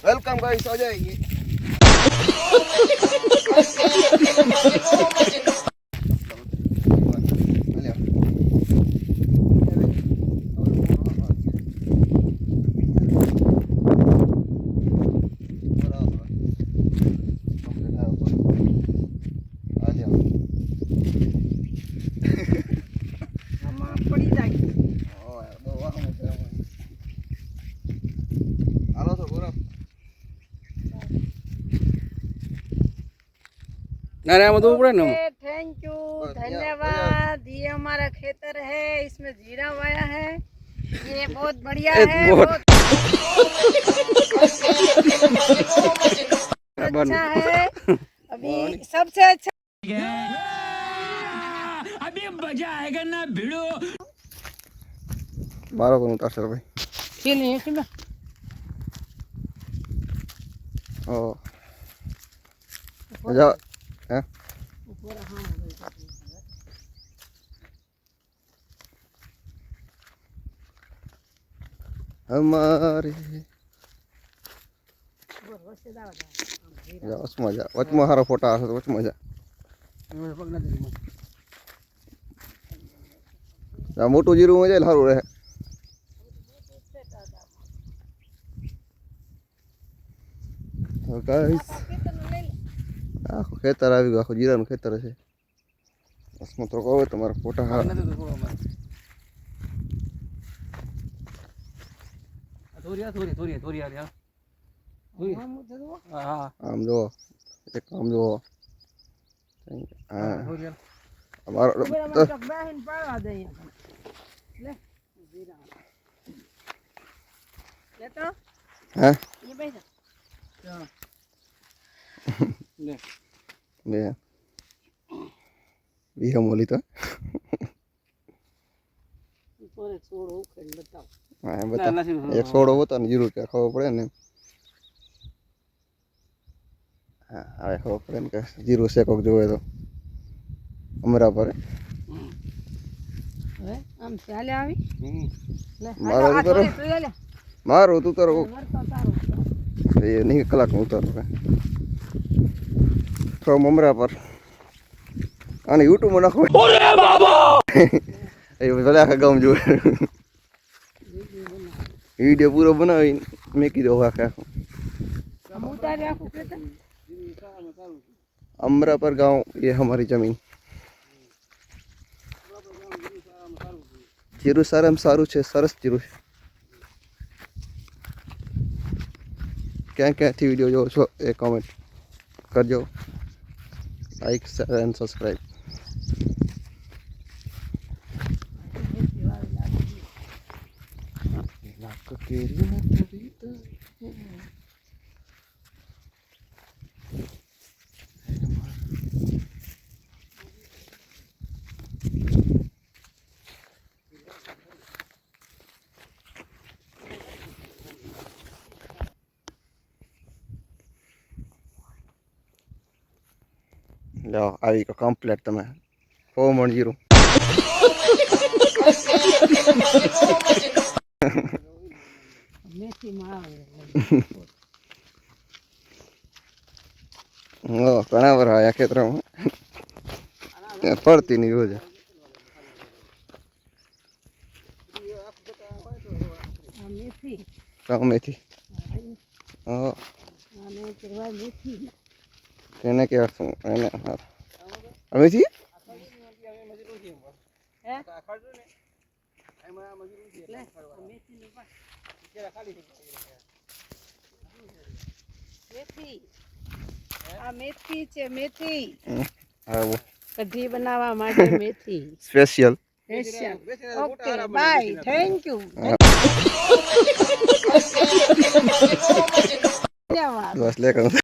Welcome guys, आ जाइए। Thank you, धन्यवाद। ये हमारा खेतर है, इसमें जीरा वाया है। ये बहुत बढ़िया है, बहुत अच्छा है। अभी सबसे अच्छा अभी मजा आएगा ना भिड़ो। 12 को उतार भाई। खेलने है ओ जाओ हैं हमारे जाओ मजा वचमा हारा फोटा आसे तो वच मजा जा मोटू जीरू मजा हारू रहे गाइस आखो खेतर આવી ગયો આખો જીરાનું ખેતર છે બસમાં તો કહો તમારા ફોટા હા થોરી હા આમ જો એક આમ જો હા અમારો બહેન પાડવા દે લે જીરા લે તો હા ये बैठा ले ले ये हम बोली तो ऊपर एक छोड़ हो कर बताओ हां बता एक छोड़ो हो तो जरूर क्या खबर पड़े ने हां आवे खबर पड़े ने जीरो से कोक जोए तो हमरा पर હવે આમ ચાલે આવી લે મારો કરો લે મારો તું તારો વરતો તારો ये नहीं कलाक में उतर रहा फ्रॉम अमरा पर आने यूट्यूब में नाखो अरे बाबा ये भले आखा गांव जो वीडियो पूरा बनावी मैं की दो आखा हम उतारे आखो केता अमरा पर गांव ये हमारी जमीन जीरू सारम सारू छे सरस जीरू क्या क्या थी वीडियो जो छो एक कमेंट कर जो लाइक शेयर एंड सब्सक्राइब लो આવી કો કમ્પ્લીટ તમે 410 મેથી માં આવે ઓ ઘણા વાર આયા ખેતરમાં પડતી નહીં રોજ મેથી મેથી ઓ આને કરવા મેથી કેને કે એને મેથી હે લે મેથી ની બસ મેથી આ મેથી છે મેથી આવો કઢી બનાવવા માટે મેથી special okay bye thank you બસ લે